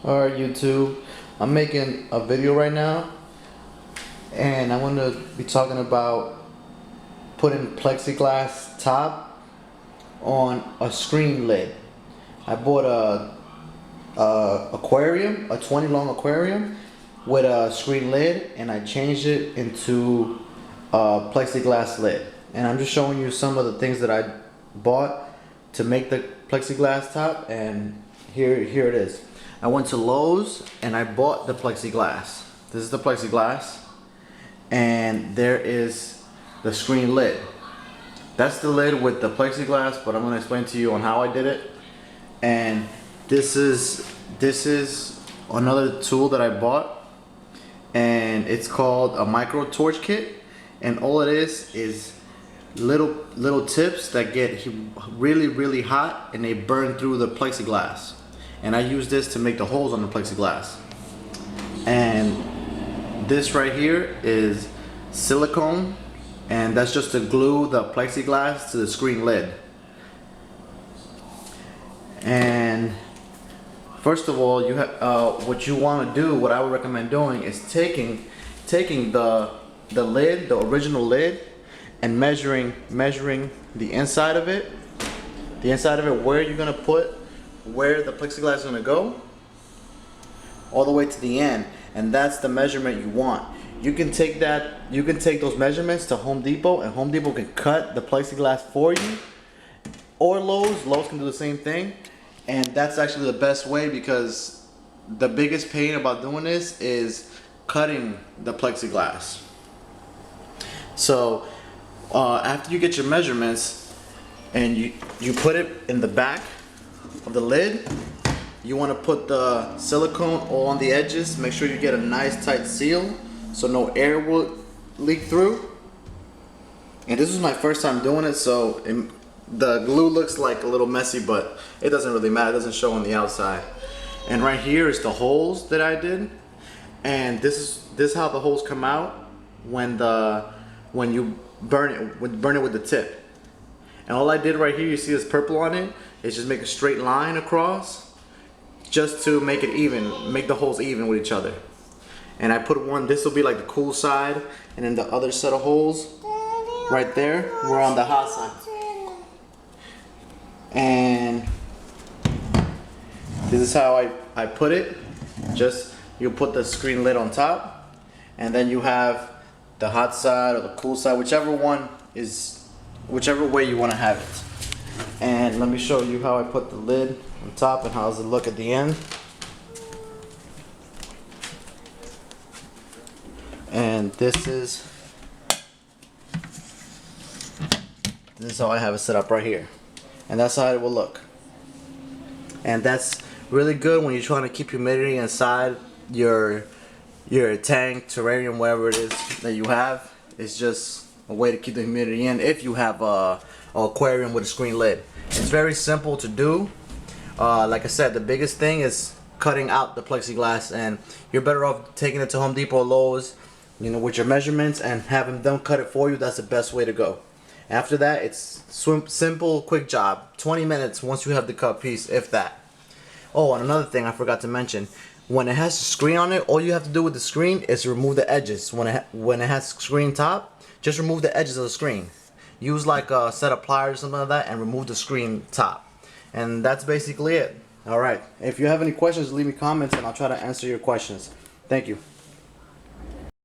Alright YouTube, I'm making a video right now and I'm going to be talking about putting plexiglass top on a screen lid. I bought a aquarium, a 20 long aquarium with a screen lid, and I changed it into a plexiglass lid. And I'm just showing you some of the things that I bought to make the plexiglass top, and here it is. I went to Lowe's and I bought the plexiglass. This is the plexiglass, and there is the screen lid. That's the lid with the plexiglass, but I'm going to explain to you on how I did it. And this is another tool that I bought, and it's called a micro torch kit, and all it is little tips that get really hot and they burn through the plexiglass. And I use this to make the holes on the plexiglass. And this right here is silicone, and that's just to glue the plexiglass to the screen lid. And first of all, you have what you want to do, what I would recommend doing, is taking the lid, the original lid, and measuring the inside of it, where you're gonna put, where the plexiglass is gonna go, all the way to the end, and that's the measurement you want. You can take those measurements to Home Depot, and Home Depot can cut the plexiglass for you, or Lowe's can do the same thing. And that's actually the best way, because the biggest pain about doing this is cutting the plexiglass. So after you get your measurements and you put it in the back of the lid, you want to put the silicone all on the edges. Make sure you get a nice tight seal so no air will leak through. And this was my first time doing it, so the glue looks like a little messy, but it doesn't really matter. It doesn't show on the outside. And right here is the holes that I did, and this is how the holes come out when you burn it with the tip. And all I did right here, you see this purple on it, is just make a straight line across, just to make it even, make the holes even with each other. And I put one, this will be like the cool side, and then the other set of holes right there were on the hot side. And this is how I put it. Just, you put the screen lid on top, and then you have the hot side or the cool side, whichever way you want to have it. And let me show you how I put the lid on top and how does it look at the end. And this is how I have it set up right here. And that's how it will look. And that's really good when you're trying to keep humidity inside your tank, terrarium, whatever it is that you have. It's just a way to keep the humidity in if you have a aquarium with a screen lid. It's very simple to do. Like I said, the biggest thing is cutting out the plexiglass, and you're better off taking it to Home Depot or Lowe's, with your measurements, and having them cut it for you. That's the best way to go. After that, it's simple, quick job. 20 minutes once you have the cut piece, if that. Oh, and another thing I forgot to mention. When it has a screen on it, all you have to do with the screen is remove the edges. When it has screen top, just remove the edges of the screen. Use like a set of pliers or something like that and remove the screen top. And that's basically it. Alright, if you have any questions, leave me comments and I'll try to answer your questions. Thank you.